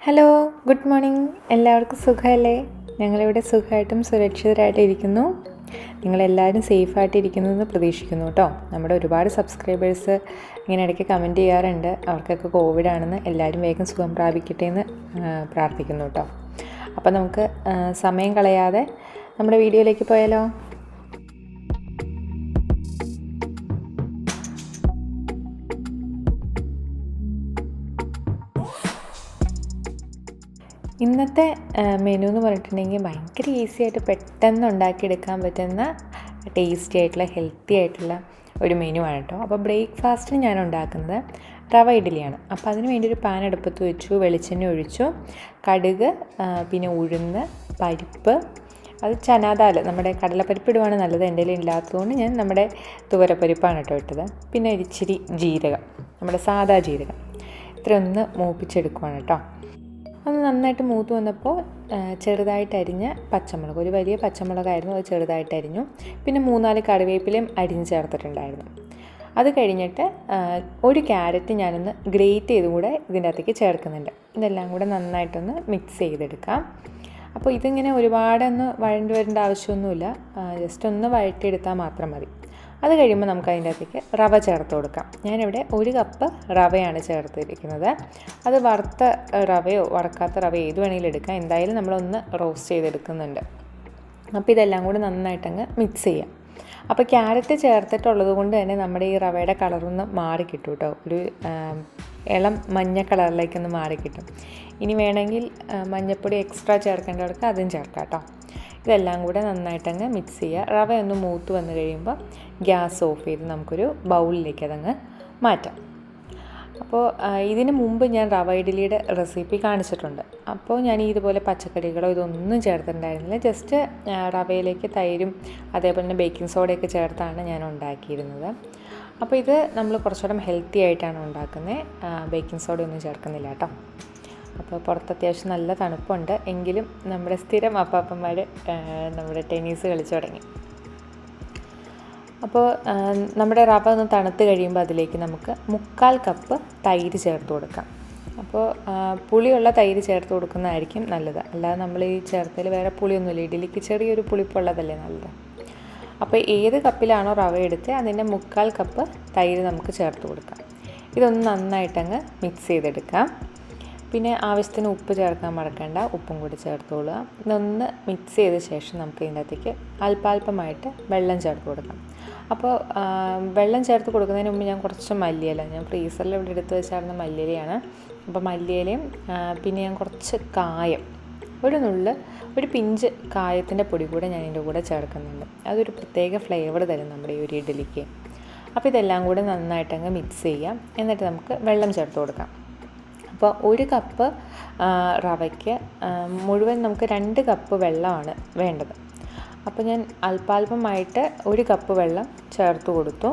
Hello, good morning. എല്ലാവർക്കും സുഖമല്ലേ? ഞങ്ങളിവിടെ സുഖമായിട്ടും സുരക്ഷിതരായിട്ടും ഇരിക്കുന്നു. നിങ്ങളെല്ലാവരും സേഫായിട്ടിരിക്കുന്നു എന്ന് പ്രതീക്ഷിക്കുന്നു കേട്ടോ. നമ്മുടെ ഒരുപാട് സബ്സ്ക്രൈബേഴ്സ് ഇങ്ങനെ ഇടയ്ക്ക് കമൻറ്റ് ചെയ്യാറുണ്ട്, അവർക്കൊക്കെ കോവിഡാണെന്ന്. എല്ലാവരും വേഗം സുഖം പ്രാപിക്കട്ടെ എന്ന് പ്രാർത്ഥിക്കുന്നു കേട്ടോ. അപ്പോൾ നമുക്ക് സമയം കളയാതെ നമ്മുടെ വീഡിയോയിലേക്ക് പോയാലോ? ഇന്നത്തെ മെനു എന്ന് പറഞ്ഞിട്ടുണ്ടെങ്കിൽ ഭയങ്കര ഈസി ആയിട്ട് പെട്ടെന്ന് ഉണ്ടാക്കിയെടുക്കാൻ പറ്റുന്ന ടേസ്റ്റി ആയിട്ടുള്ള ഹെൽത്തി ആയിട്ടുള്ള ഒരു മെനു ആണ് കേട്ടോ. അപ്പോൾ ബ്രേക്ക്ഫാസ്റ്റിന് ഞാൻ ഉണ്ടാക്കുന്നത് റവ ഇഡ്ഡലിയാണ്. അപ്പോൾ അതിന് വേണ്ടി ഒരു പാൻ അടുപ്പത്ത് വെച്ചു, വെളിച്ചെണ്ണ ഒഴിച്ചു, കടുക്, പിന്നെ ഉഴുന്ന്, പരിപ്പ്, അത് ചനാദാൽ, നമ്മുടെ കടലപ്പരിപ്പ് ഇടുവാണ് നല്ലത്. എൻ്റെ കയ്യിൽ ഇല്ലാത്തതുകൊണ്ട് ഞാൻ നമ്മുടെ തുവരപ്പരിപ്പാണ് കേട്ടോ ഇട്ടത്. പിന്നെ ഇച്ചിരി ജീരകം, നമ്മുടെ സാദാ ജീരകം, ഇത്രയൊന്ന് മൂപ്പിച്ചെടുക്കുവാണ് കേട്ടോ. അത് നന്നായിട്ട് മൂത്ത് വന്നപ്പോൾ ചെറുതായിട്ട് അരിഞ്ഞ പച്ചമുളക്, ഒരു വലിയ പച്ചമുളകായിരുന്നു, അത് ചെറുതായിട്ട് അരിഞ്ഞു. പിന്നെ 3-4 കറിവേപ്പിലയും അരിഞ്ഞ് ചേർത്തിട്ടുണ്ടായിരുന്നു. അത് കഴിഞ്ഞിട്ട് ഒരു ക്യാരറ്റ് ഞാനൊന്ന് ഗ്രേറ്റ് ചെയ്തും കൂടെ ഇതിൻ്റെ അകത്തേക്ക് ചേർക്കുന്നുണ്ട്. ഇതെല്ലാം കൂടെ നന്നായിട്ടൊന്ന് മിക്സ് ചെയ്തെടുക്കാം. അപ്പോൾ ഇതിങ്ങനെ ഒരുപാടൊന്ന് വഴണ്ടി വരേണ്ട ആവശ്യമൊന്നുമില്ല, ജസ്റ്റ് ഒന്ന് വഴറ്റിയെടുത്താൽ മാത്രം മതി. അത് കഴിയുമ്പോൾ നമുക്ക് അതിൻ്റെ അകത്തേക്ക് റവ ചേർത്ത് കൊടുക്കാം. ഞാനിവിടെ 1 കപ്പ് റവയാണ് ചേർത്തിരിക്കുന്നത്. അത് വറുത്ത റവയോ വറക്കാത്ത റവയോ ഏത് വേണമെങ്കിലും എടുക്കാം. എന്തായാലും നമ്മളൊന്ന് റോസ്റ്റ് ചെയ്തെടുക്കുന്നുണ്ട്. അപ്പോൾ ഇതെല്ലാം കൂടി നന്നായിട്ടങ്ങ് മിക്സ് ചെയ്യാം. അപ്പോൾ ക്യാരറ്റ് ചേർത്തിട്ടുള്ളത് കൊണ്ട് തന്നെ നമ്മുടെ ഈ റവയുടെ കളറൊന്ന് മാറിക്കിട്ടും കേട്ടോ, ഒരു ഇളം മഞ്ഞ കളറിലേക്കൊന്ന് മാറിക്കിട്ടും. ഇനി വേണമെങ്കിൽ മഞ്ഞൾപ്പൊടി എക്സ്ട്രാ ചേർക്കേണ്ടവർക്ക് അതും ചേർക്കാം കേട്ടോ. ഇതെല്ലാം കൂടെ നന്നായിട്ടങ്ങ് മിക്സ് ചെയ്യുക. റവ ഒന്ന് മൂത്ത് വന്ന് കഴിയുമ്പോൾ ഗ്യാസ് ഓഫ് ചെയ്ത് നമുക്കൊരു ബൗളിലേക്ക് അതങ്ങ് മാറ്റാം. അപ്പോൾ ഇതിന് മുമ്പ് ഞാൻ റവ ഇഡ്ഡലിയുടെ റെസിപ്പി കാണിച്ചിട്ടുണ്ട്. അപ്പോൾ ഞാൻ ഇതുപോലെ പച്ചക്കറികളോ ഇതൊന്നും ചേർത്തിട്ടുണ്ടായിരുന്നില്ല. ജസ്റ്റ് റവയിലേക്ക് തൈരും അതേപോലെ തന്നെ ബേക്കിംഗ് സോഡയൊക്കെ ചേർത്താണ് ഞാൻ ഉണ്ടാക്കിയിരുന്നത്. അപ്പോൾ ഇത് നമ്മൾ കുറച്ചുകൂടെ ഹെൽത്തി ആയിട്ടാണ് ഉണ്ടാക്കുന്നത്. ബേക്കിംഗ് സോഡ ഒന്നും ചേർക്കുന്നില്ല കേട്ടോ. അപ്പോൾ പുറത്ത് അത്യാവശ്യം നല്ല തണുപ്പുണ്ട്, എങ്കിലും നമ്മുടെ സ്ഥിരം അപ്പാപ്പന്മാർ നമ്മുടെ ടെന്നീസ് കളിച്ചു തുടങ്ങി. അപ്പോൾ നമ്മുടെ റവ ഒന്ന് തണുത്ത് കഴിയുമ്പോൾ അതിലേക്ക് നമുക്ക് 3/4 കപ്പ് തൈര് ചേർത്ത് കൊടുക്കാം. അപ്പോൾ പുളിയുള്ള തൈര് ചേർത്ത് കൊടുക്കുന്നതായിരിക്കും നല്ലത്. അല്ലാതെ നമ്മൾ ഈ ചേർത്തൽ വേറെ പുളിയൊന്നുമില്ല, ഇഡ്ഡലിക്ക് ചെറിയൊരു പുളിപ്പുള്ളതല്ലേ നല്ലത്. അപ്പോൾ ഏത് കപ്പിലാണോ റവ എടുത്ത് അതിൻ്റെ 3/4 കപ്പ് തൈര് നമുക്ക് ചേർത്ത് കൊടുക്കാം. ഇതൊന്ന് നന്നായിട്ടങ്ങ് മിക്സ് ചെയ്തെടുക്കാം. പിന്നെ ആവശ്യത്തിന് ഉപ്പ് ചേർക്കാൻ മറക്കണ്ട, ഉപ്പും കൂടി ചേർത്തോളുക. ഇതൊന്ന് മിക്സ് ചെയ്ത ശേഷം നമുക്ക് ഇതിൻ്റെ അകത്തേക്ക് അല്പാൽപമായിട്ട് വെള്ളം ചേർത്ത് കൊടുക്കാം. അപ്പോൾ വെള്ളം ചേർത്ത് കൊടുക്കുന്നതിന് മുമ്പ് ഞാൻ കുറച്ച് മല്ലിയില, ഞാൻ ഫ്രീസറിൽ ഇവിടെ എടുത്ത് വെച്ചായിരുന്ന മല്ലിയിലയാണ്. അപ്പോൾ മല്ലിയിലയും പിന്നെ ഞാൻ കുറച്ച് കായം, ഒരു പിഞ്ച് കായത്തിൻ്റെ പൊടി കൂടെ ഞാൻ ഇതിൻ്റെ കൂടെ ചേർക്കുന്നുണ്ട്. അതൊരു പ്രത്യേക ഫ്ലേവർ തരും നമ്മുടെ ഈ ഒരു ഇഡ്ഡലിക്ക്. അപ്പോൾ ഇതെല്ലാം കൂടെ നന്നായിട്ടങ്ങ് മിക്സ് ചെയ്യാം. എന്നിട്ട് നമുക്ക് വെള്ളം ചേർത്ത് കൊടുക്കാം. അപ്പോൾ 1 കപ്പ് റവയ്ക്ക് മുഴുവൻ നമുക്ക് 2 കപ്പ് വെള്ളമാണ് വേണ്ടത്. അപ്പോൾ ഞാൻ അല്പാൽപമായിട്ട് 1 കപ്പ് വെള്ളം ചേർത്ത് കൊടുത്തു.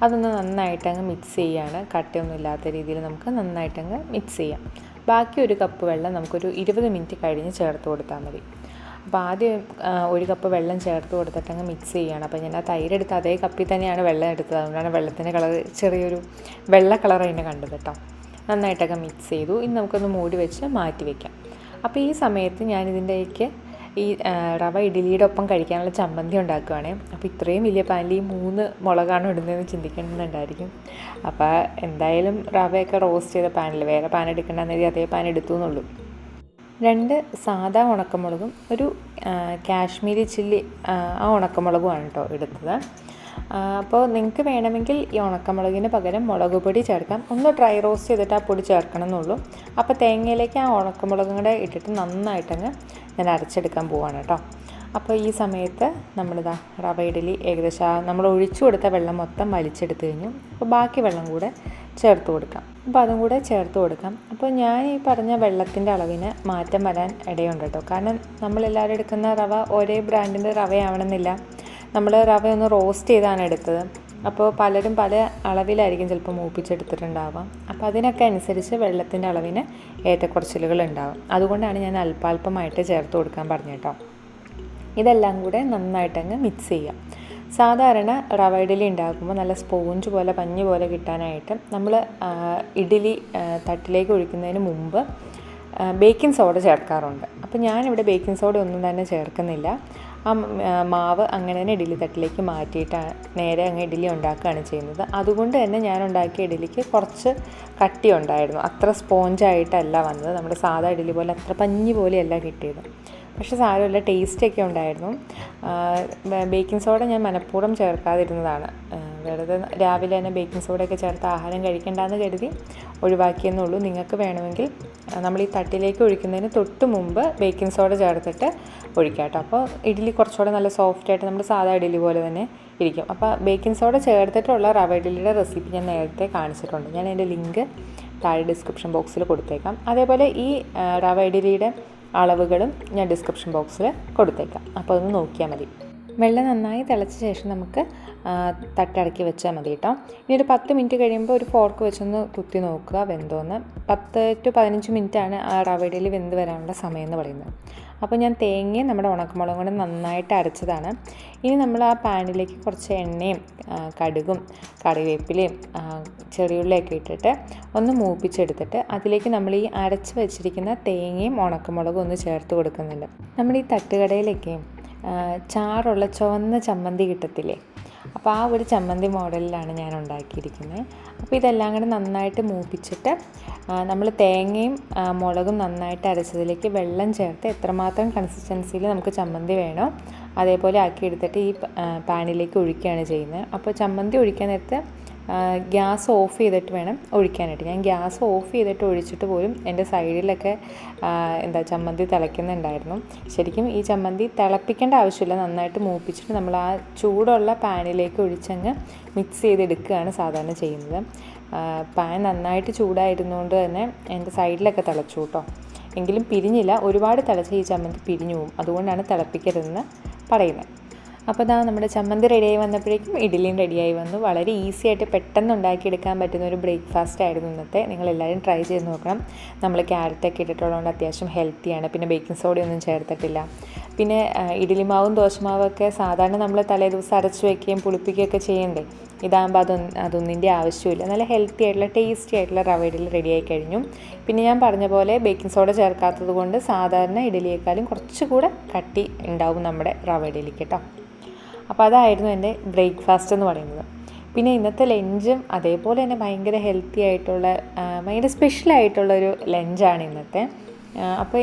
അതൊന്ന് നന്നായിട്ടങ്ങ് മിക്സ് ചെയ്യാണ്. കട്ടയൊന്നും ഇല്ലാത്ത രീതിയിൽ നമുക്ക് നന്നായിട്ടങ്ങ് മിക്സ് ചെയ്യാം. ബാക്കി 1 കപ്പ് വെള്ളം നമുക്കൊരു 20 മിനിറ്റ് കഴിഞ്ഞ് ചേർത്ത് കൊടുത്താൽ മതി. അപ്പോൾ ആദ്യം 1 കപ്പ് വെള്ളം ചേർത്ത് കൊടുത്തിട്ടങ്ങ് മിക്സ് ചെയ്യുകയാണ്. അപ്പോൾ ഞാൻ ആ തൈരെടുത്ത് അതേ കപ്പിൽ തന്നെയാണ് വെള്ളം എടുത്തത്, അതുകൊണ്ടാണ് വെള്ളത്തിൻ്റെ കളർ ചെറിയൊരു വെള്ള കളർ അതിനെ കണ്ടത് കേട്ടോ. നന്നായിട്ടൊക്കെ മിക്സ് ചെയ്തു. ഇനി നമുക്കൊന്ന് മൂടി വെച്ച് മാറ്റി വയ്ക്കാം. അപ്പോൾ ഈ സമയത്ത് ഞാനിതിൻ്റെക്ക് ഈ റവ ഇഡ്ഡലിയുടെ ഒപ്പം കഴിക്കാനുള്ള ചമ്മന്തി ഉണ്ടാക്കുകയാണ്. അപ്പോൾ ഇത്രയും വലിയ പാനിൽ ഈ 3 മുളകാണ് ഇടുന്നതെന്ന് ചിന്തിക്കുന്നുണ്ടായിരിക്കും. അപ്പോൾ എന്തായാലും റവയൊക്കെ റോസ്റ്റ് ചെയ്ത പാനിൽ, വേറെ പാൻ എടുക്കേണ്ടെന്ന് അതേ പാൻ എടുത്തു എന്നുള്ളൂ. 2 സാദാ ഉണക്കമുളകും ഒരു കാശ്മീരി ചില്ലി ആ ഉണക്കമുളകുമാണ് കേട്ടോ എടുത്തത്. അപ്പോൾ നിങ്ങൾക്ക് വേണമെങ്കിൽ ഈ ഉണക്കമുളകിന് പകരം മുളക് പൊടി ചേർക്കാം. ഒന്ന് ഡ്രൈ റോസ്റ്റ് ചെയ്തിട്ട് ആ പൊടി ചേർക്കണം എന്നുള്ളൂ. അപ്പോൾ തേങ്ങയിലേക്ക് ആ ഉണക്കമുളകും കൂടെ ഇട്ടിട്ട് നന്നായിട്ടങ്ങ് ഞാൻ അരച്ചെടുക്കാൻ പോവാണ് കേട്ടോ. അപ്പോൾ ഈ സമയത്ത് നമ്മളിതാ റവ ഇഡ്ഡലി ഏകദേശം നമ്മൾ ഒഴിച്ചു കൊടുത്ത വെള്ളം മൊത്തം വലിച്ചെടുത്ത് കഴിഞ്ഞു. അപ്പോൾ ബാക്കി വെള്ളം കൂടെ ചേർത്ത് കൊടുക്കാം. അപ്പോൾ അതും കൂടെ ചേർത്ത് കൊടുക്കാം. അപ്പോൾ ഞാൻ ഈ പറഞ്ഞ വെള്ളത്തിൻ്റെ അളവിന് മാറ്റം വരാൻ ഇടയുണ്ട് കേട്ടോ. കാരണം നമ്മളെല്ലാവരും എടുക്കുന്ന റവ ഒരേ ബ്രാൻഡിൻ്റെ റവയാവണമെന്നില്ല. നമ്മൾ റവ ഒന്ന് റോസ്റ്റ് ചെയ്താണ് എടുത്തത്. അപ്പോൾ പലരും പല അളവിലായിരിക്കും ചിലപ്പോൾ മൂപ്പിച്ചെടുത്തിട്ടുണ്ടാവാം. അപ്പോൾ അതിനൊക്കെ അനുസരിച്ച് വെള്ളത്തിൻ്റെ അളവിന് ഏറ്റക്കുറച്ചിലുകൾ ഉണ്ടാവും. അതുകൊണ്ടാണ് ഞാൻ അല്പാൽപമായിട്ട് ചേർത്ത് കൊടുക്കാൻ പറഞ്ഞു കേട്ടോ. ഇതെല്ലാം കൂടെ നന്നായിട്ടങ്ങ് മിക്സ് ചെയ്യാം. സാധാരണ റവ ഇഡ്ഡലി ഉണ്ടാക്കുമ്പോൾ നല്ല സ്പോഞ്ച് പോലെ പഞ്ഞി പോലെ കിട്ടാനായിട്ട് നമ്മൾ ഇഡ്ഡലി തട്ടിലേക്ക് ഒഴിക്കുന്നതിന് മുമ്പ് ബേക്കിംഗ് സോഡ ചേർക്കാറുണ്ട്. അപ്പോൾ ഞാനിവിടെ ബേക്കിംഗ് സോഡ ഒന്നും തന്നെ ചേർക്കുന്നില്ല. ആ മാവ് അങ്ങനെ തന്നെ ഇഡ്ഡലി തട്ടിലേക്ക് മാറ്റിയിട്ട് നേരെ അങ്ങ് ഇഡ്ഡലി ഉണ്ടാക്കുകയാണ് ചെയ്യുന്നത്. അതുകൊണ്ട് തന്നെ ഞാൻ ഉണ്ടാക്കിയ ഇഡ്ഡലിക്ക് കുറച്ച് കട്ടി ഉണ്ടായിരുന്നു. അത്ര സ്പോഞ്ചായിട്ടല്ല വന്നത്. നമ്മുടെ സാധാ ഇഡ്ഡലി പോലെ അത്ര പഞ്ഞി പോലെയല്ല കിട്ടിയത്. പക്ഷേ സാരമില്ല, ടേസ്റ്റൊക്കെ ഉണ്ടായിരുന്നു. ബേക്കിംഗ് സോഡ ഞാൻ മനഃപൂർവ്വം ചേർക്കാതിരുന്നതാണ്. വെറുതെ രാവിലെ തന്നെ ബേക്കിംഗ് സോഡയൊക്കെ ചേർത്ത് ആഹാരം കഴിക്കേണ്ടെന്ന് കരുതി ഒഴിവാക്കിയെന്നുള്ളൂ. നിങ്ങൾക്ക് വേണമെങ്കിൽ നമ്മൾ ഈ തട്ടിലേക്ക് ഒഴിക്കുന്നതിന് തൊട്ട് മുമ്പ് ബേക്കിംഗ് സോഡ ചേർത്തിട്ട് ഒഴിക്കാം കേട്ടോ. അപ്പോൾ ഇഡ്ഡലി കുറച്ചുകൂടെ നല്ല സോഫ്റ്റായിട്ട് നമ്മുടെ സാധാ ഇഡ്ഡലി പോലെ തന്നെ ഇരിക്കും. അപ്പോൾ ബേക്കിംഗ് സോഡ ചേർത്തിട്ടുള്ള റവ ഇഡ്ഡലിയുടെ റെസിപ്പി ഞാൻ നേരത്തെ കാണിച്ചിട്ടുണ്ട്. ഞാൻ അതിൻ്റെ ലിങ്ക് താഴെ ഡിസ്ക്രിപ്ഷൻ ബോക്സിൽ കൊടുത്തേക്കാം. അതേപോലെ ഈ റവ ഇഡ്ഡലിയുടെ അളവുകളും ഞാൻ ഡിസ്ക്രിപ്ഷൻ ബോക്സിൽ കൊടുത്തേക്കാം. അപ്പോൾ അതൊന്ന് നോക്കിയാൽ മതി. വെള്ളം നന്നായി തിളച്ച ശേഷം നമുക്ക് തട്ടടക്കി വെച്ചാൽ മതി കേട്ടോ. ഇനി ഒരു 10 മിനിറ്റ് കഴിയുമ്പോൾ ഒരു ഫോർക്ക് വെച്ചൊന്ന് കുത്തി നോക്കുക വെന്തോന്ന്. 10 to 15 മിനിറ്റാണ് ആ റവ ഇഡ്ഡലി വെന്ത് വരാനുള്ള സമയം എന്ന് പറയുന്നത്. അപ്പോൾ ഞാൻ തേങ്ങയും നമ്മുടെ ഉണക്കമുളകും കൊണ്ട് നന്നായിട്ട് അരച്ചതാണ്. ഇനി നമ്മൾ ആ പാനിലേക്ക് കുറച്ച് എണ്ണയും കടുകും കറിവേപ്പിലയും ചെറിയുള്ളിയൊക്കെ ഇട്ടിട്ട് ഒന്ന് മൂപ്പിച്ചെടുത്തിട്ട് അതിലേക്ക് നമ്മൾ ഈ അരച്ച് വെച്ചിരിക്കുന്ന തേങ്ങയും ഉണക്കമുളകും ഒന്ന് ചേർത്ത് കൊടുക്കുന്നുണ്ട്. നമ്മൾ ഈ തട്ടുകടയിലൊക്കെ ചാറുള്ള ചുവന്ന ചമ്മന്തി കിട്ടത്തില്ലേ, അപ്പോൾ ആ ഒരു ചമ്മന്തി മോഡലിലാണ് ഞാൻ ഉണ്ടാക്കിയിരിക്കുന്നത്. അപ്പോൾ ഇതെല്ലാം കൂടെ നന്നായിട്ട് മൂപ്പിച്ചിട്ട് നമ്മൾ തേങ്ങയും മുളകും നന്നായിട്ട് അരച്ചതിലേക്ക് വെള്ളം ചേർത്ത് എത്രമാത്രം കൺസിസ്റ്റൻസിയിൽ നമുക്ക് ചമ്മന്തി വേണോ അതേപോലെ ആക്കിയെടുത്തിട്ട് ഈ പാനിലേക്ക് ഒഴിക്കുകയാണ് ചെയ്യുന്നത്. അപ്പോൾ ചമ്മന്തി ഒഴിക്കാൻ നേരത്ത് ഗ്യാസ് ഓഫ് ചെയ്തിട്ട് വേണം ഒഴിക്കാനായിട്ട്. ഞാൻ ഗ്യാസ് ഓഫ് ചെയ്തിട്ട് ഒഴിച്ചിട്ട് പോലും എൻ്റെ സൈഡിലൊക്കെ ചമ്മന്തി തിളയ്ക്കുന്നുണ്ടായിരുന്നു. ശരിക്കും ഈ ചമ്മന്തി തിളപ്പിക്കേണ്ട ആവശ്യമില്ല, നന്നായിട്ട് മൂപ്പിച്ചിട്ട് നമ്മൾ ആ ചൂടുള്ള പാനിലേക്ക് ഒഴിച്ചങ്ങ് മിക്സ് ചെയ്തെടുക്കുകയാണ് സാധാരണ ചെയ്യുന്നത്. പാൻ നന്നായിട്ട് ചൂടായിരുന്നുകൊണ്ട് തന്നെ എൻ്റെ സൈഡിലൊക്കെ തിളച്ചു കേട്ടോ. എങ്കിലും പിരിഞ്ഞില്ല. ഒരുപാട് തിളച്ച ഈ ചമ്മന്തി പിരിഞ്ഞു പോകും. അതുകൊണ്ടാണ് തിളപ്പിക്കരുതെന്ന് പറയുന്നത്. അപ്പോൾ ഇതാ നമ്മുടെ ചമ്മന്തി റെഡിയായി വന്നപ്പോഴേക്കും ഇഡ്ഡലിയും റെഡിയായി വന്നു. വളരെ ഈസി ആയിട്ട് പെട്ടെന്ന് ഉണ്ടാക്കിയെടുക്കാൻ പറ്റുന്ന ഒരു ബ്രേക്ക്ഫാസ്റ്റ് ആയിരുന്നു ഇന്നത്തെ. നിങ്ങളെല്ലാവരും ട്രൈ ചെയ്ത് നോക്കണം. നമ്മൾ ക്യാരറ്റൊക്കെ ഇട്ടിട്ടുള്ളതുകൊണ്ട് അത്യാവശ്യം ഹെൽത്തിയാണ്. പിന്നെ ബേക്കിംഗ് സോഡയൊന്നും ചേർത്തിട്ടില്ല. പിന്നെ ഇഡ്ഡലി മാവും ദോശമാവൊക്കെ സാധാരണ നമ്മൾ തലേദിവസം അരച്ച് വയ്ക്കുകയും പുളിപ്പിക്കുകയൊക്കെ ചെയ്യണ്ടേ. ഇതാകുമ്പോൾ അതൊന്നിൻ്റെ ആവശ്യമില്ല. നല്ല ഹെൽത്തി ആയിട്ടുള്ള ടേസ്റ്റി ആയിട്ടുള്ള റവ ഇഡ്ഡലി റെഡിയായി കഴിഞ്ഞു. പിന്നെ ഞാൻ പറഞ്ഞ പോലെ ബേക്കിംഗ് സോഡ ചേർക്കാത്തത് കൊണ്ട് സാധാരണ ഇഡ്ഡലിയേക്കാളും കുറച്ചുകൂടെ കട്ടി ഉണ്ടാവും നമ്മുടെ റവ ഇഡ്ഡലിക്ക് കേട്ടോ. അപ്പോൾ അതായിരുന്നു എൻ്റെ ബ്രേക്ക്ഫാസ്റ്റ് എന്ന് പറയുന്നത്. പിന്നെ ഇന്നത്തെ ലഞ്ചും അതേപോലെ തന്നെ ഭയങ്കര ഹെൽത്തി ആയിട്ടുള്ള ഭയങ്കര സ്പെഷ്യലായിട്ടുള്ളൊരു ലഞ്ചാണ് ഇന്നത്തെ. അപ്പോൾ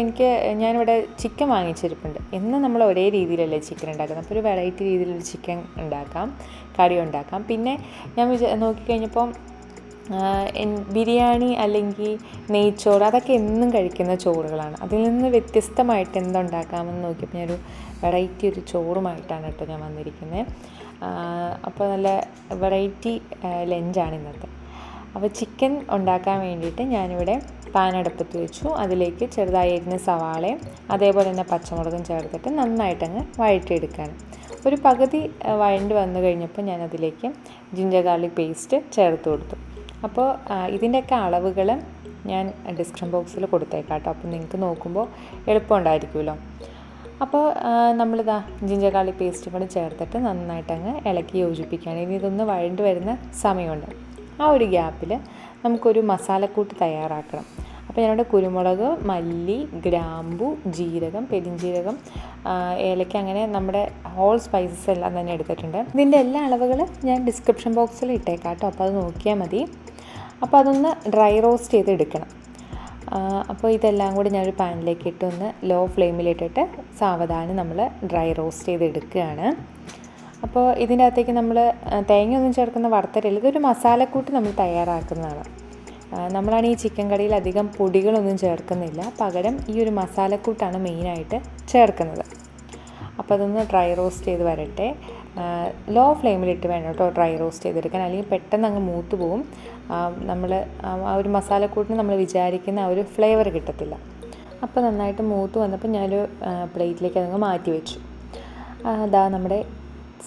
ഞാനിവിടെ ചിക്കൻ വാങ്ങിച്ചിരിപ്പുണ്ട്. എന്നും നമ്മൾ ഒരേ രീതിയിലല്ലേ ചിക്കൻ ഉണ്ടാക്കുന്നത്. അപ്പോൾ ഒരു വെറൈറ്റി രീതിയിലൊരു ചിക്കൻ ഉണ്ടാക്കാം, കറി ഉണ്ടാക്കാം. പിന്നെ ഞാൻ നോക്കിക്കഴിഞ്ഞപ്പം ബിരിയാണി അല്ലെങ്കിൽ നെയ്ച്ചോറ് അതൊക്കെ എന്നും കഴിക്കുന്ന ചോറുകളാണ്. അതിൽ നിന്ന് വ്യത്യസ്തമായിട്ട് എന്തുണ്ടാക്കാമെന്ന് നോക്കിയപ്പോൾ ഞാനൊരു വെറൈറ്റി ഒരു ചോറുമായിട്ടാണ് കേട്ടോ ഞാൻ വന്നിരിക്കുന്നത്. അപ്പോൾ നല്ല വെറൈറ്റി ലഞ്ചാണ് ഇന്നത്തെ. അപ്പോൾ ചിക്കൻ ഉണ്ടാക്കാൻ വേണ്ടിയിട്ട് ഞാനിവിടെ പാൻ അടുപ്പത്ത് വെച്ചു. അതിലേക്ക് ചെറുതായി അരിഞ്ഞ സവാളയും അതേപോലെ തന്നെ പച്ചമുളകും ചേർത്തിട്ട് നന്നായിട്ടങ്ങ് വഴറ്റിയെടുക്കുകയാണ്. ഒരു പകുതി വഴണ്ട് വന്നു കഴിഞ്ഞപ്പോൾ ഞാനതിലേക്ക് ജിഞ്ചർ ഗാർലിക് പേസ്റ്റ് ചേർത്ത് കൊടുത്തു. അപ്പോൾ ഇതിൻ്റെയൊക്കെ അളവുകൾ ഞാൻ ഡിസ്ക്രിപ്ഷൻ ബോക്സിൽ കൊടുത്തേക്കാം കേട്ടോ. അപ്പോൾ നിങ്ങൾക്ക് നോക്കുമ്പോൾ എളുപ്പമുണ്ടായിരിക്കുമല്ലോ. അപ്പോൾ നമ്മളിതാ ജിഞ്ചർ ഗാർലിക് പേസ്റ്റും കൂടി ചേർത്തിട്ട് നന്നായിട്ടങ്ങ് ഇളക്കി യോജിപ്പിക്കുകയാണ്. ഇനി ഇതൊന്ന് വഴണ്ട് വരുന്ന സമയമുണ്ട്. ആ ഒരു ഗ്യാപ്പിൽ നമുക്കൊരു മസാലക്കൂട്ട് തയ്യാറാക്കണം. അപ്പോൾ ഞാനിവിടെ കുരുമുളക്, മല്ലി, ഗ്രാമ്പു, ജീരകം, പെരിഞ്ജീരകം, ഏലക്ക അങ്ങനെ നമ്മുടെ ഹോൾ സ്പൈസസ് എല്ലാം തന്നെ എടുത്തിട്ടുണ്ട്. ഇതിൻ്റെ എല്ലാ അളവുകൾ ഞാൻ ഡിസ്ക്രിപ്ഷൻ ബോക്സിൽ ഇട്ടേക്കാം കേട്ടോ. അപ്പോൾ അത് നോക്കിയാൽ മതി. അപ്പോൾ അതൊന്ന് ഡ്രൈ റോസ്റ്റ് ചെയ്ത് എടുക്കണം. അപ്പോൾ ഇതെല്ലാം കൂടി ഞാനൊരു പാനിലേക്ക് ഇട്ടൊന്ന് ലോ ഫ്ലെയിമിലിട്ടിട്ട് സാവധാനം നമ്മൾ ഡ്രൈ റോസ്റ്റ് ചെയ്ത് എടുക്കുകയാണ്. അപ്പോൾ ഇതിൻ്റെ അകത്തേക്ക് നമ്മൾ തേങ്ങയൊന്നും ചേർക്കുന്ന വറുത്തരല്ല, ഇതൊരു മസാലക്കൂട്ട് നമ്മൾ തയ്യാറാക്കുന്നതാണ്. നമ്മളാണ് ഈ ചിക്കൻ കറിയിൽ അധികം പൊടികളൊന്നും ചേർക്കുന്നില്ല, പകരം ഈ ഒരു മസാലക്കൂട്ടാണ് മെയിനായിട്ട് ചേർക്കുന്നത്. അപ്പോൾ അതൊന്ന് ഡ്രൈ റോസ്റ്റ് ചെയ്ത് വരട്ടെ. ലോ ഫ്ലെയിമിലിട്ട് വേണം കേട്ടോ ഡ്രൈ റോസ്റ്റ് ചെയ്തെടുക്കാൻ, അല്ലെങ്കിൽ പെട്ടെന്ന് അങ്ങ് മൂത്ത് പോവും. നമ്മൾ ആ ഒരു മസാലക്കൂട്ടിന് നമ്മൾ വിചാരിക്കുന്ന ആ ഒരു ഫ്ലേവർ കിട്ടത്തില്ല. അപ്പോൾ നന്നായിട്ട് മൂത്ത് വന്നപ്പോൾ ഞാനൊരു പ്ലേറ്റിലേക്ക് അതങ്ങ് മാറ്റി വെച്ചു. അതാ നമ്മുടെ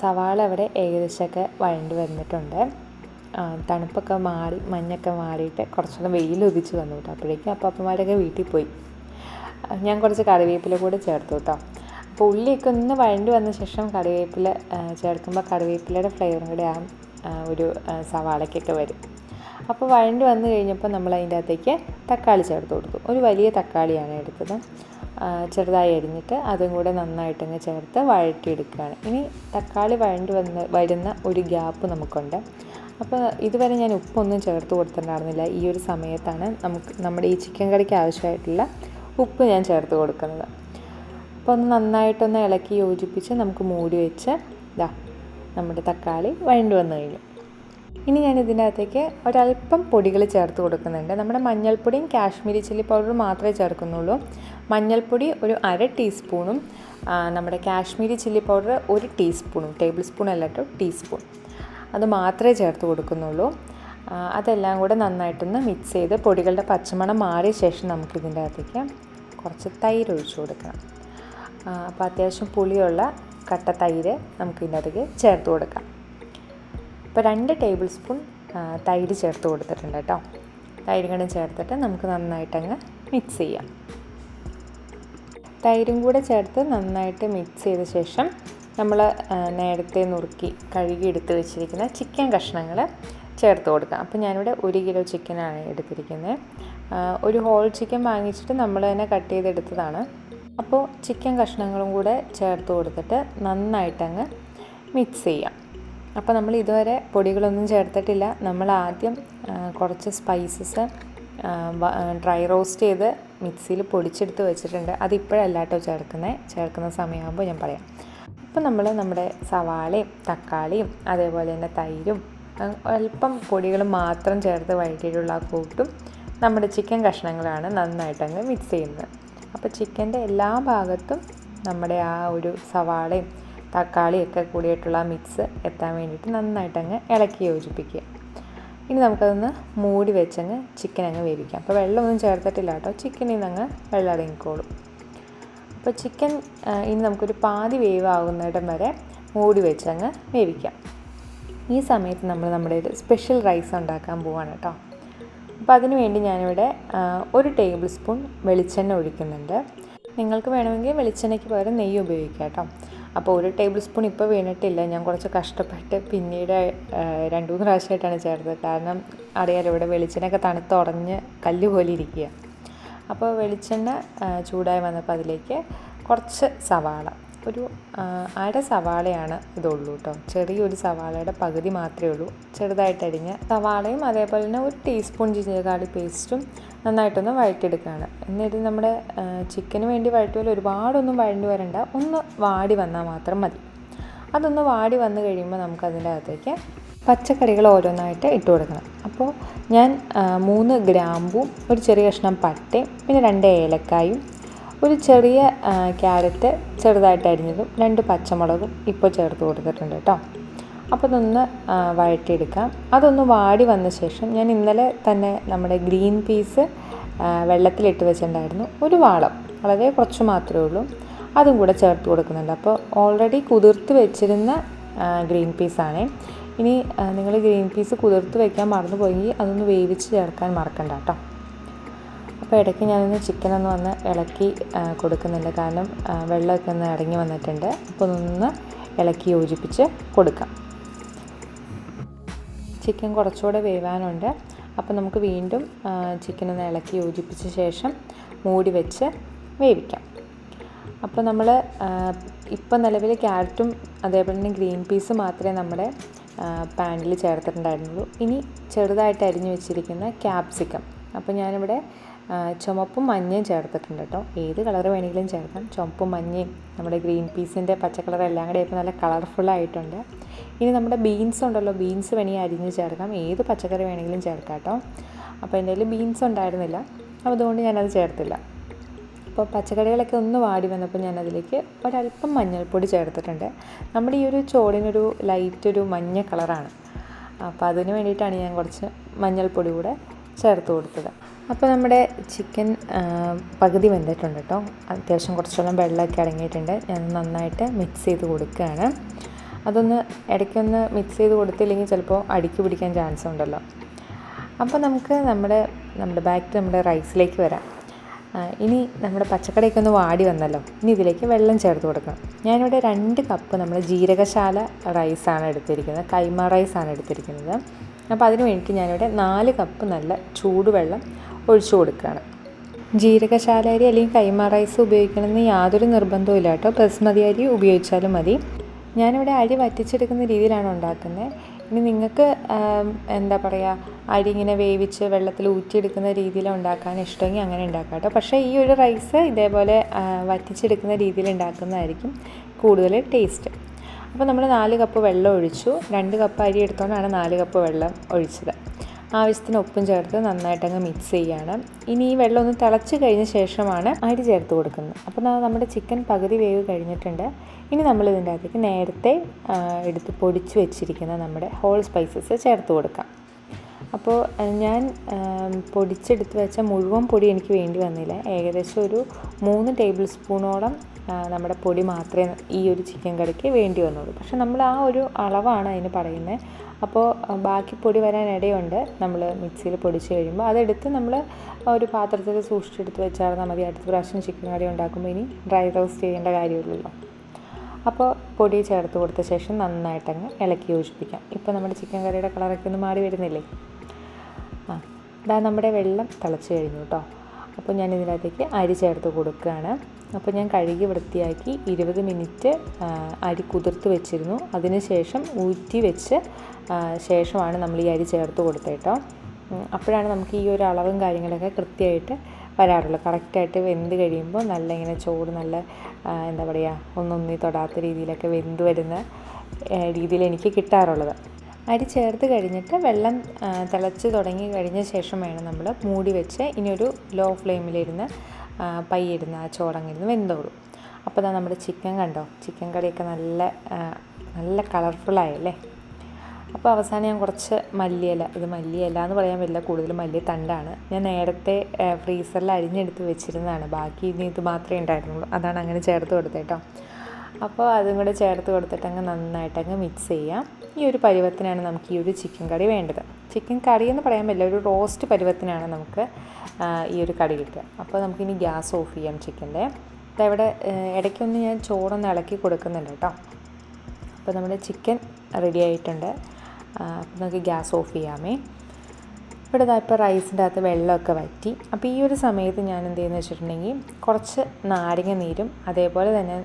സവാള അവിടെ ഏകദേശമൊക്കെ വഴണ്ട് വന്നിട്ടുണ്ട്. തണുപ്പൊക്കെ മാറി മഞ്ഞൊക്കെ മാറിയിട്ട് കുറച്ചുകൂടെ വെയിൽ ഉദിച്ച് വന്നു കേട്ടോ. അപ്പോഴേക്കും അപ്പാപ്പന്മാരൊക്കെ വീട്ടിൽ പോയി. ഞാൻ കുറച്ച് കറിവേപ്പില കൂടെ ചേർത്തു കേട്ടോ. അപ്പോൾ ഉള്ളിയൊക്കെ ഒന്ന് വഴണ്ട് വന്ന ശേഷം കറിവേപ്പില ചേർക്കുമ്പോൾ കറിവേപ്പിലയുടെ ഫ്ലേവറും കൂടെ ആ ഒരു സവാളയ്ക്കൊക്കെ വരും. അപ്പോൾ വഴണ്ടി വന്നു കഴിഞ്ഞപ്പോൾ നമ്മൾ അതിൻ്റെ അകത്തേക്ക് തക്കാളി ചേർത്ത് കൊടുത്തു. ഒരു വലിയ തക്കാളിയാണ് എടുത്തത്, ചെറുതായി അരിഞ്ഞിട്ട് അതും കൂടെ നന്നായിട്ടങ്ങ് ചേർത്ത് വഴറ്റിയെടുക്കുകയാണ്. ഇനി തക്കാളി വരുന്ന ഒരു ഗ്യാപ്പ് നമുക്കുണ്ട്. അപ്പോൾ ഇതുവരെ ഞാൻ ഉപ്പൊന്നും ചേർത്ത് കൊടുത്തിട്ടുണ്ടായിരുന്നില്ല. ഈ ഒരു സമയത്താണ് നമ്മുടെ ഈ ചിക്കൻ കറിക്ക് ആവശ്യമായിട്ടുള്ള ഉപ്പ് ഞാൻ ചേർത്ത് കൊടുക്കുന്നത്. അപ്പോൾ ഒന്ന് നന്നായിട്ടൊന്ന് ഇളക്കി യോജിപ്പിച്ച് നമുക്ക് മൂടി വെച്ച് നമ്മുടെ തക്കാളി വഴണ്ടി വന്നു കഴിഞ്ഞു. ഇനി ഞാൻ ഇതിൻ്റെ അകത്തേക്ക് ഒരല്പം പൊടികൾ ചേർത്ത് കൊടുക്കുന്നുണ്ട്. നമ്മുടെ മഞ്ഞൾപ്പൊടിയും കാശ്മീരി ചില്ലി പൗഡറും മാത്രമേ ചേർക്കുന്നുള്ളൂ. മഞ്ഞൾപ്പൊടി ഒരു 1/2 ടീസ്പൂണും നമ്മുടെ കാശ്മീരി ചില്ലി പൗഡർ 1 ടീസ്പൂണും, ടേബിൾ സ്പൂൺ അല്ല കേട്ടോ, ടീസ്പൂൺ, അത് മാത്രമേ ചേർത്ത് കൊടുക്കുന്നുള്ളൂ. അതെല്ലാം കൂടെ നന്നായിട്ടൊന്ന് മിക്സ് ചെയ്ത് പൊടികളുടെ പച്ചമണം മാറിയ ശേഷം നമുക്കിതിൻ്റെ അകത്തേക്ക് കുറച്ച് തൈര് ഒഴിച്ചു കൊടുക്കണം. അപ്പോൾ അത്യാവശ്യം പുളിയുള്ള കട്ട തൈര് നമുക്കിതിൻ്റെ അകത്തേക്ക് ചേർത്ത് കൊടുക്കാം. ഇപ്പോൾ 2 ടേബിൾ സ്പൂൺ തൈര് ചേർത്ത് കൊടുത്തിട്ടുണ്ട് കേട്ടോ. തൈരും കൂടെ ചേർത്തിട്ട് നമുക്ക് നന്നായിട്ടങ്ങ് മിക്സ് ചെയ്യാം. തൈരും കൂടെ ചേർത്ത് നന്നായിട്ട് മിക്സ് ചെയ്ത ശേഷം നമ്മൾ നേരത്തെ നുറുക്കി കഴുകി എടുത്ത് വെച്ചിരിക്കുന്ന ചിക്കൻ കഷ്ണങ്ങൾ ചേർത്ത് കൊടുക്കാം. അപ്പോൾ ഞാനിവിടെ 1 കിലോ ചിക്കനാണ് എടുത്തിരിക്കുന്നത്. ഒരു ഹോൾ ചിക്കൻ വാങ്ങിച്ചിട്ട് നമ്മൾ തന്നെ കട്ട് ചെയ്തെടുത്തതാണ്. അപ്പോൾ ചിക്കൻ കഷ്ണങ്ങളും കൂടെ ചേർത്ത് കൊടുത്തിട്ട് നന്നായിട്ടങ്ങ് മിക്സ് ചെയ്യാം. അപ്പോൾ നമ്മൾ ഇതുവരെ പൊടികളൊന്നും ചേർത്തിട്ടില്ല. നമ്മൾ ആദ്യം കുറച്ച് സ്പൈസസ് ഡ്രൈ റോസ്റ്റ് ചെയ്ത് മിക്സിയിൽ പൊടിച്ചെടുത്ത് വെച്ചിട്ടുണ്ട്. അതിപ്പോഴല്ല കേട്ടോ ചേർക്കുന്ന സമയമാകുമ്പോൾ ഞാൻ പറയാം. അപ്പോൾ നമ്മൾ നമ്മുടെ സവാളയും തക്കാളിയും അതേപോലെ തന്നെ തൈരും അല്പം പൊടികൾ മാത്രം ചേർത്ത് വഴറ്റിയിട്ടുള്ള കൂട്ടും നമ്മുടെ ചിക്കൻ കഷ്ണങ്ങളാണ് നന്നായിട്ടങ്ങ് മിക്സ് ചെയ്യുന്നത്. അപ്പോൾ ചിക്കൻ്റെ എല്ലാ ഭാഗത്തും നമ്മുടെ ആ ഒരു സവാളയും തക്കാളിയൊക്കെ കൂടിയിട്ടുള്ള മിക്സ് എത്താൻ വേണ്ടിയിട്ട് നന്നായിട്ടങ്ങ് ഇളക്കി യോജിപ്പിക്കുക. ഇനി നമുക്കതൊന്ന് മൂടി വെച്ചങ്ങ് ചിക്കൻ അങ്ങ് വേവിക്കാം. അപ്പോൾ വെള്ളമൊന്നും ചേർത്തിട്ടില്ല കേട്ടോ, ചിക്കനിൽ നിന്ന് അങ്ങ് വെള്ളം ഇറങ്ങിക്കോളും. അപ്പോൾ ചിക്കൻ ഇനി നമുക്കൊരു പാതി വേവാകുന്നിടം വരെ മൂടി വെച്ചങ്ങ് വേവിക്കാം. ഈ സമയത്ത് നമ്മുടെ ഒരു സ്പെഷ്യൽ റൈസ് ഉണ്ടാക്കാൻ പോവാണ് കേട്ടോ. അപ്പോൾ അതിന് വേണ്ടി ഞാനിവിടെ 1 ടേബിൾ സ്പൂൺ വെളിച്ചെണ്ണ ഒഴിക്കുന്നുണ്ട്. നിങ്ങൾക്ക് വേണമെങ്കിൽ വെളിച്ചെണ്ണയ്ക്ക് പകരം നെയ്യ് ഉപയോഗിക്കാം കേട്ടോ. അപ്പോൾ 1 ടേബിൾ സ്പൂൺ ഇപ്പോൾ വീണിട്ടില്ല, ഞാൻ കുറച്ച് കഷ്ടപ്പെട്ട് പിന്നീട് 2-3 പ്രാവശ്യമായിട്ടാണ് ചേർത്തത്. കാരണം അറിയാലോ, ഇവിടെ വെളിച്ചെണ്ണയൊക്കെ തണുത്തുടഞ്ഞ് കല്ല് പോലെ ഇരിക്കുക. അപ്പോൾ വെളിച്ചെണ്ണ ചൂടായി വന്നപ്പോൾ അതിലേക്ക് കുറച്ച് സവാള, ഒരു 1/2 സവാളയാണ് ഇതുള്ളൂ കേട്ടോ. ചെറിയൊരു സവാളയുടെ പകുതി മാത്രമേ ഉള്ളൂ, ചെറുതായിട്ടരിഞ്ഞ സവാളയും അതേപോലെ തന്നെ 1 ടീസ്പൂൺ ജിഞ്ചർ ഗാർലിക് പേസ്റ്റും നന്നായിട്ടൊന്ന് വഴറ്റിയെടുക്കുകയാണ്. എന്നിട്ട് നമ്മുടെ ചിക്കന് വേണ്ടി വഴറ്റുപോലെ ഒരുപാടൊന്നും വഴണ്ടി വരണ്ട, ഒന്ന് വാടി വന്നാൽ മാത്രം മതി. അതൊന്ന് വാടി വന്നു കഴിയുമ്പോൾ നമുക്കതിൻ്റെ അകത്തേക്ക് പച്ചക്കറികൾ ഓരോന്നായിട്ട് ഇട്ട് കൊടുക്കണം. അപ്പോൾ ഞാൻ 3 ഗ്രാമ്പും ഒരു ചെറിയ കഷ്ണം പട്ടയും പിന്നെ 2 ഏലക്കായും ഒരു ചെറിയ ക്യാരറ്റ് ചെറുതായിട്ട് അരിഞ്ഞതും 2 പച്ചമുളകും ഇപ്പോൾ ചേർത്ത് കൊടുത്തിട്ടുണ്ട് കേട്ടോ. അപ്പോൾ അതൊന്ന് വഴറ്റിയെടുക്കാം. അതൊന്ന് വാടി വന്ന ശേഷം ഞാൻ ഇന്നലെ തന്നെ നമ്മുടെ ഗ്രീൻ പീസ് വെള്ളത്തിലിട്ട് വെച്ചിട്ടുണ്ടായിരുന്നു, ഒരു വാളം, വളരെ കുറച്ച് മാത്രമേ ഉള്ളൂ, അതും കൂടെ ചേർത്ത് കൊടുക്കുന്നുണ്ട്. അപ്പോൾ ഓൾറെഡി കുതിർത്ത് വെച്ചിരുന്ന ഗ്രീൻ പീസാണ്. ഇനി നിങ്ങൾ ഗ്രീൻ പീസ് കുതിർത്ത് വയ്ക്കാൻ മറന്നു പോയെങ്കിൽ അതൊന്ന് വേവിച്ച് ചേർക്കാൻ മറക്കണ്ട കേട്ടോ. അപ്പോൾ ഇടയ്ക്ക് ഞാനൊന്ന് ചിക്കനൊന്ന് വന്ന് ഇളക്കി കൊടുക്കുന്നുണ്ട്, കാരണം വെള്ളമൊക്കെ ഒന്ന് ഇറങ്ങി വന്നിട്ടുണ്ട്. അപ്പോൾ ഒന്ന് ഇളക്കി യോജിപ്പിച്ച് കൊടുക്കാം. ചിക്കൻ കുറച്ചുകൂടെ വേവാനുണ്ട്. അപ്പോൾ നമുക്ക് വീണ്ടും ചിക്കനൊന്ന് ഇളക്കി യോജിപ്പിച്ച ശേഷം മൂടി വെച്ച് വേവിക്കാം. അപ്പോൾ നമ്മൾ ഇപ്പോൾ നിലവിൽ ക്യാരറ്റും അതേപോലെ തന്നെ ഗ്രീൻ പീസ് മാത്രമേ നമ്മുടെ പാനിൽ ചേർത്തിട്ടുണ്ടായിരുന്നുള്ളൂ. ഇനി ചെറുതായിട്ട് അരിഞ്ഞു വെച്ചിരിക്കുന്ന ക്യാപ്സിക്കം, അപ്പോൾ ഞാനിവിടെ ചുമപ്പും മഞ്ഞയും ചേർത്തിട്ടുണ്ട് കേട്ടോ. ഏത് കളർ വേണമെങ്കിലും ചേർക്കാം. ചുമപ്പും മഞ്ഞയും നമ്മുടെ ഗ്രീൻ പീസിൻ്റെ പച്ചക്കളർ എല്ലാം കൂടെ ഇപ്പോൾ നല്ല കളർഫുള്ളായിട്ടുണ്ട്. ഇനി നമ്മുടെ ബീൻസ് ഉണ്ടല്ലോ, ബീൻസ് വേണമെങ്കിൽ അരിഞ്ഞ് ചേർക്കാം, ഏത് പച്ചക്കറി വേണമെങ്കിലും ചേർക്കാം കേട്ടോ. അപ്പോൾ എൻ്റെ കയ്യിൽ ബീൻസ് ഉണ്ടായിരുന്നില്ല, അപ്പോൾ അതുകൊണ്ട് ഞാനത് ചേർത്തില്ല. അപ്പോൾ പച്ചക്കറികളൊക്കെ ഒന്ന് വാടി വന്നപ്പോൾ ഞാനതിലേക്ക് ഒരല്പം മഞ്ഞൾപ്പൊടി ചേർത്തിട്ടുണ്ട്. നമ്മുടെ ഈ ഒരു ചോറിനൊരു ലൈറ്റ് ഒരു മഞ്ഞ കളറാണ്, അപ്പോൾ അതിന് വേണ്ടിയിട്ടാണ് ഞാൻ കുറച്ച് മഞ്ഞൾപ്പൊടി കൂടെ ചേർത്ത് കൊടുത്തത്. അപ്പോൾ നമ്മുടെ ചിക്കൻ പകുതി വെന്തിട്ടുണ്ട് കേട്ടോ. അത്യാവശ്യം കുറച്ചോളം വെള്ളമൊക്കെ അടങ്ങിയിട്ടുണ്ട്. ഞാൻ നന്നായിട്ട് മിക്സ് ചെയ്ത് കൊടുക്കുകയാണ്. അതൊന്ന് ഇടയ്ക്കൊന്ന് മിക്സ് ചെയ്ത് കൊടുത്തില്ലെങ്കിൽ ചിലപ്പോൾ അടിക്ക് പിടിക്കാൻ ചാൻസ് ഉണ്ടല്ലോ. അപ്പോൾ നമുക്ക് നമ്മുടെ ബാക്ക് നമ്മുടെ റൈസിലേക്ക് വരാം. ഇനി നമ്മുടെ പച്ചക്കറിയൊക്കെ ഒന്ന് വാടി വന്നല്ലോ, ഇനി ഇതിലേക്ക് വെള്ളം ചേർത്ത് കൊടുക്കണം. ഞാനിവിടെ 2 കപ്പ് നമ്മൾ ജീരകശാല റൈസാണ് എടുത്തിരിക്കുന്നത്, കൈമ റൈസാണ് എടുത്തിരിക്കുന്നത്. അപ്പോൾ അതിന് വേണ്ടിയിട്ട് ഞാനിവിടെ 4 കപ്പ് നല്ല ചൂടുവെള്ളം ഒഴിച്ചു കൊടുക്കുകയാണ്. ജീരകശാല അരി അല്ലെങ്കിൽ കൈമ റൈസ് ഉപയോഗിക്കണമെന്ന് യാതൊരു നിർബന്ധവും ഇല്ല കേട്ടോ. ബസ്മതി അരി ഉപയോഗിച്ചാലും മതി. ഞാനിവിടെ അരി വറ്റിച്ചെടുക്കുന്ന രീതിയിലാണ് ഉണ്ടാക്കുന്നത്. ഇനി നിങ്ങൾക്ക് എന്താ പറയുക, അരി ഇങ്ങനെ വേവിച്ച് വെള്ളത്തിൽ ഊറ്റിയെടുക്കുന്ന രീതിയിൽ ഉണ്ടാക്കാൻ ഇഷ്ടമെങ്കിൽ അങ്ങനെ ഉണ്ടാക്കാം കേട്ടോ. പക്ഷേ ഈ ഒരു റൈസ് ഇതേപോലെ വറ്റിച്ചെടുക്കുന്ന രീതിയിൽ ഉണ്ടാക്കുന്നതായിരിക്കും കൂടുതൽ ടേസ്റ്റ്. അപ്പോൾ നമ്മൾ 4 കപ്പ് വെള്ളം ഒഴിച്ചു. 2 കപ്പ് അരി എടുത്തുകൊണ്ടാണ് 4 കപ്പ് വെള്ളം ഒഴിച്ചത്. ആവശ്യത്തിന് ഉപ്പും ചേർത്ത് നന്നായിട്ടങ്ങ് മിക്സ് ചെയ്യുകയാണ്. ഇനി ഈ വെള്ളം ഒന്ന് തിളച്ച് കഴിഞ്ഞ ശേഷമാണ് അരി ചേർത്ത് കൊടുക്കുന്നത്. അപ്പോൾ നമ്മുടെ ചിക്കൻ പകുതി വേവ് കഴിഞ്ഞിട്ടുണ്ട്. ഇനി നമ്മൾ ഇതിൻ്റെ അകത്തേക്ക് നേരത്തെ എടുത്ത് പൊടിച്ച് വെച്ചിരിക്കുന്ന നമ്മുടെ ഹോൾ സ്പൈസസ് ചേർത്ത് കൊടുക്കാം. അപ്പോൾ ഞാൻ പൊടിച്ചെടുത്ത് വെച്ച മുഴുവൻ പൊടി എനിക്ക് വേണ്ടി വന്നില്ല. ഏകദേശം ഒരു 3 ടേബിൾ സ്പൂണോളം നമ്മുടെ പൊടി മാത്രമേ ഈ ഒരു ചിക്കൻ കറിക്ക് വേണ്ടി വന്നുള്ളൂ. പക്ഷെ നമ്മൾ ആ ഒരു അളവാണ് അതിന് പറയുന്നത്. അപ്പോൾ ബാക്കി പൊടി വരാനിടയുണ്ട്. നമ്മൾ മിക്സിയിൽ പൊടിച്ച് കഴിയുമ്പോൾ അതെടുത്ത് നമ്മൾ ഒരു പാത്രത്തിൽ സൂക്ഷിച്ചെടുത്ത് വെച്ചാൽ മതി. അടുത്ത പ്രാവശ്യം ചിക്കൻ കറി ഉണ്ടാക്കുമ്പോൾ ഇനി ഡ്രൈ റോസ്റ്റ് ചെയ്യേണ്ട കാര്യമില്ലല്ലോ. അപ്പോൾ പൊടി ചേർത്ത് കൊടുത്ത ശേഷം നന്നായിട്ടങ്ങ് ഇളക്കി യോജിപ്പിക്കാം. ഇപ്പോൾ നമ്മുടെ ചിക്കൻ കറിയുടെ കളറൊക്കെ ഒന്ന് മാറി വരുന്നില്ലേ? ഇതാ നമ്മുടെ വെള്ളം തിളച്ച് കഴിഞ്ഞു കേട്ടോ. അപ്പോൾ ഞാൻ ഇതിനകത്തേക്ക് അരി ചേർത്ത് കൊടുക്കുകയാണ്. അപ്പോൾ ഞാൻ കഴുകി വൃത്തിയാക്കി 20 മിനിറ്റ് അരി കുതിർത്ത് വെച്ചിരുന്നു. അതിന് ശേഷം ഊറ്റി വെച്ച് ശേഷമാണ് നമ്മൾ ഈ അരി ചേർത്ത് കൊടുത്തത് കേട്ടോ. അപ്പോഴാണ് നമുക്ക് ഈ ഒരു അളവും കാര്യങ്ങളൊക്കെ കൃത്യമായിട്ട് വരാറുള്ളൂ. കറക്റ്റായിട്ട് വെന്ത് കഴിയുമ്പോൾ നല്ല ഇങ്ങനെ ചോറ് നല്ല എന്താ പറയുക, ഒന്നൊന്നി തൊടാത്ത രീതിയിലൊക്കെ വെന്ത് വരുന്ന രീതിയിൽ എനിക്ക് കിട്ടാറുള്ളത്. അരി ചേർത്ത് കഴിഞ്ഞിട്ട് വെള്ളം തിളച്ച് തുടങ്ങി കഴിഞ്ഞ ശേഷം വേണം നമ്മൾ മൂടി വെച്ച് ഇനിയൊരു ലോ ഫ്ലെയിമിലിരുന്ന് പയ്യിരുന്ന് ആ ചോറങ്ങിരുന്ന് വെന്തോളും. അപ്പോൾ അതാ നമ്മുടെ ചിക്കൻ കണ്ടോ, ചിക്കൻ കറിയൊക്കെ നല്ല കളർഫുള്ളായല്ലേ. അപ്പോൾ അവസാനം ഞാൻ കുറച്ച് മല്ലിയില, ഇത് മല്ലിയില എന്ന് പറയാൻ പറ്റില്ല, കൂടുതൽ മല്ലിത്തണ്ടാണ്. ഞാൻ നേരത്തെ ഫ്രീസറിൽ അരിഞ്ഞെടുത്ത് വെച്ചിരുന്നതാണ്. ബാക്കി ഇനി ഇത് മാത്രമേ ഉണ്ടായിരുന്നുള്ളൂ, അതാണ് അങ്ങനെ ചേർത്ത് കൊടുത്തത് കേട്ടോ. അപ്പോൾ അതും കൂടെ ചേർത്ത് കൊടുത്തിട്ട് അങ്ങ് നന്നായിട്ടങ്ങ് മിക്സ് ചെയ്യാം. ഈ ഒരു പരുവത്തിനാണ് നമുക്ക് ഈ ഒരു ചിക്കൻ കറി വേണ്ടത്. ചിക്കൻ കറി എന്ന് പറയാൻ പറ്റില്ല, ഒരു റോസ്റ്റ് പരുവത്തിനാണ് നമുക്ക് ഈ ഒരു കറി കിട്ടുക. അപ്പോൾ നമുക്കിനി ഗ്യാസ് ഓഫ് ചെയ്യാം ചിക്കൻ്റെ. ഇവിടെ ഇടയ്ക്കൊന്ന് ഞാൻ ചോറൊന്ന് ഇളക്കി കൊടുക്കുന്നുണ്ട് കേട്ടോ. അപ്പോൾ നമ്മുടെ ചിക്കൻ റെഡി ആയിട്ടുണ്ട്. അപ്പോൾ നമുക്ക് ഗ്യാസ് ഓഫ് ചെയ്യാമേ. ഇവിടെ ഇപ്പോൾ റൈസിൻ്റെ അകത്ത് വെള്ളമൊക്കെ വറ്റി. അപ്പോൾ ഈ ഒരു സമയത്ത് ഞാൻ എന്ത് ചെയ്യുന്നത് വെച്ചിട്ടുണ്ടെങ്കിൽ കുറച്ച് നാരങ്ങ നീരും അതേപോലെ തന്നെ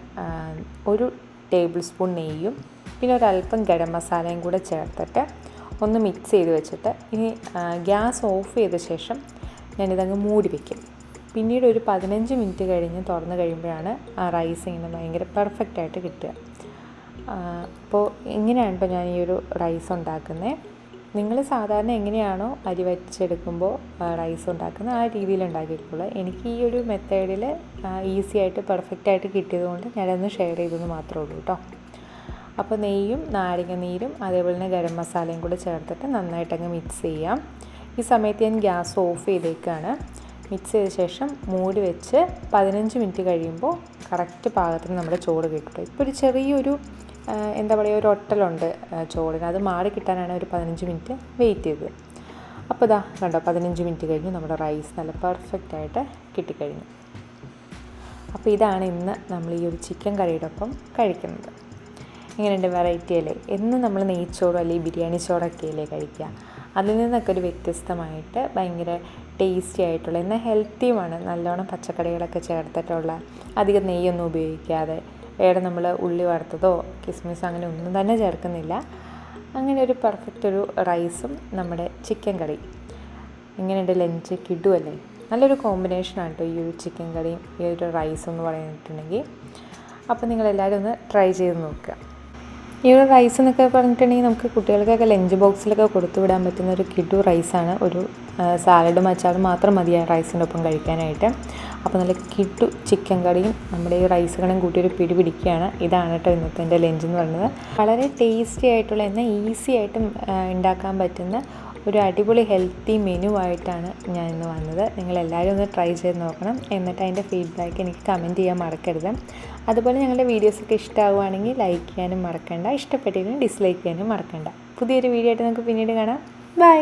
1 ടേബിൾ സ്പൂൺ നെയ്യും പിന്നെ ഒരല്പം ഗരം മസാലയും കൂടെ ചേർത്തിട്ട് ഒന്ന് മിക്സ് ചെയ്ത് വെച്ചിട്ട് ഇനി ഗ്യാസ് ഓഫ് ചെയ്ത ശേഷം ഞാനിതങ്ങ് മൂടി വയ്ക്കും. പിന്നീട് ഒരു 15 മിനിറ്റ് കഴിഞ്ഞ് തുറന്ന് കഴിയുമ്പോഴാണ് ആ റൈസ് ഇങ്ങനെ ഭയങ്കര പെർഫെക്റ്റായിട്ട് കിട്ടുക. അപ്പോൾ ഇങ്ങനെയാണ് ഇപ്പോൾ ഞാൻ ഈ ഒരു റൈസ് ഉണ്ടാക്കുന്നത്. നിങ്ങൾ സാധാരണ എങ്ങനെയാണോ അരി വച്ചെടുക്കുമ്പോൾ റൈസ് ഉണ്ടാക്കുന്നത് ആ രീതിയിൽ ഉണ്ടാക്കിയിട്ടുള്ളൂ. എനിക്ക് ഈ ഒരു മെത്തേഡിൽ ഈസി ആയിട്ട് പെർഫെക്റ്റായിട്ട് കിട്ടിയതുകൊണ്ട് ഞാനതൊന്ന് ഷെയർ ചെയ്തെന്ന് മാത്രമേ ഉള്ളൂ കേട്ടോ. അപ്പോൾ നെയ്യും നാരങ്ങ നീരും അതേപോലെ തന്നെ ഗരം മസാലയും കൂടെ ചേർത്തിട്ട് നന്നായിട്ടങ്ങ് മിക്സ് ചെയ്യാം. ഈ സമയത്ത് ഞാൻ ഗ്യാസ് ഓഫ് ചെയ്തേക്കാണ്. മിക്സ് ചെയ്ത ശേഷം മൂടി വെച്ച് 15 മിനിറ്റ് കഴിയുമ്പോൾ കറക്റ്റ് പാകത്തിന് നമ്മുടെ ചോറ് കിട്ടും. ഇപ്പോൾ ഒരു ചെറിയൊരു എന്താ പറയുക, ഒരു ഒട്ടലുണ്ട് ചോറിന്, അത് മാറി കിട്ടാനാണ് ഒരു 15 മിനിറ്റ് വെയിറ്റ് ചെയ്തത്. അപ്പോൾ ഇതാ കണ്ടോ, 15 മിനിറ്റ് കഴിഞ്ഞ് നമ്മുടെ റൈസ് നല്ല പെർഫെക്റ്റായിട്ട് കിട്ടിക്കഴിഞ്ഞു. അപ്പോൾ ഇതാണ് ഇന്ന് നമ്മൾ ഈ ഒരു ചിക്കൻ കറിയുടെ ഒപ്പം കഴിക്കുന്നത്. ഇങ്ങനെയുണ്ട്, വെറൈറ്റി അല്ലേ. എന്നും നമ്മൾ നെയ്ച്ചോറോ അല്ലെങ്കിൽ ബിരിയാണി ചോറൊക്കെ അല്ലേ കഴിക്കുക. അതിൽ നിന്നൊക്കെ ഒരു വ്യത്യസ്തമായിട്ട് ഭയങ്കര ടേസ്റ്റി ആയിട്ടുള്ള എന്നാൽ ഹെൽത്തിയുമാണ്. നല്ലോണം പച്ചക്കറികളൊക്കെ ചേർത്തിട്ടുള്ള, അധികം നെയ്യൊന്നും ഉപയോഗിക്കാതെ, വേറെ നമ്മൾ ഉള്ളി വറുത്തതോ കിസ്മിസ് അങ്ങനെ ഒന്നും തന്നെ ചേർക്കുന്നില്ല. അങ്ങനെ ഒരു പെർഫെക്റ്റ് ഒരു റൈസും നമ്മുടെ ചിക്കൻ കറി. ഇങ്ങനെയുണ്ട്, ലഞ്ച് കിടുവല്ലേ. നല്ലൊരു കോമ്പിനേഷനാണ് കേട്ടോ ഈ ഒരു ചിക്കൻ കറിയും ഈ ഒരു റൈസും എന്ന് പറഞ്ഞിട്ടുണ്ടെങ്കിൽ. അപ്പോൾ നിങ്ങളെല്ലാവരും ഒന്ന് ട്രൈ ചെയ്ത് നോക്കുക. ഈ ഒരു റൈസ് എന്നൊക്കെ പറഞ്ഞിട്ടുണ്ടെങ്കിൽ നമുക്ക് കുട്ടികൾക്കൊക്കെ ലഞ്ച് ബോക്സിലൊക്കെ കൊടുത്തു വിടാൻ പറ്റുന്ന ഒരു കിടു റൈസാണ്. ഒരു സാലഡും അച്ചാറും മാത്രം മതി ആ റൈസിൻ്റെ ഒപ്പം കഴിക്കാനായിട്ട്. അപ്പോൾ നല്ല കിടു ചിക്കൻ കറിയും നമ്മുടെ ഈ റൈസ് കറിയും കൂട്ടി ഒരു പിടി പിടിക്കുകയാണ്. ഇതാണ് കേട്ടോ ഇന്നത്തെ എൻ്റെ ലഞ്ച് എന്ന് പറയുന്നത്. വളരെ ടേസ്റ്റി ആയിട്ടുള്ള എന്നാൽ ഈസി ആയിട്ടും ഉണ്ടാക്കാൻ പറ്റുന്ന ഒരു അടിപൊളി ഹെൽത്തി മെനു ആയിട്ടാണ് ഞാൻ ഇന്ന് വന്നത്. നിങ്ങളെല്ലാവരും ഒന്ന് ട്രൈ ചെയ്ത് നോക്കണം. എന്നിട്ട് അതിൻ്റെ ഫീഡ്ബാക്ക് എനിക്ക് കമൻറ്റ് ചെയ്യാൻ മറക്കരുത്. അതുപോലെ ഞങ്ങളുടെ വീഡിയോസൊക്കെ ഇഷ്ടമാവുകയാണെങ്കിൽ ലൈക്ക് ചെയ്യാനും മറക്കണ്ട, ഇഷ്ടപ്പെട്ടില്ലെങ്കിൽ ഡിസ്ലൈക്ക് ചെയ്യാനും മറക്കണ്ട. പുതിയൊരു വീഡിയോ ആയിട്ട് നമുക്ക് പിന്നീട് കാണാം. ബൈ.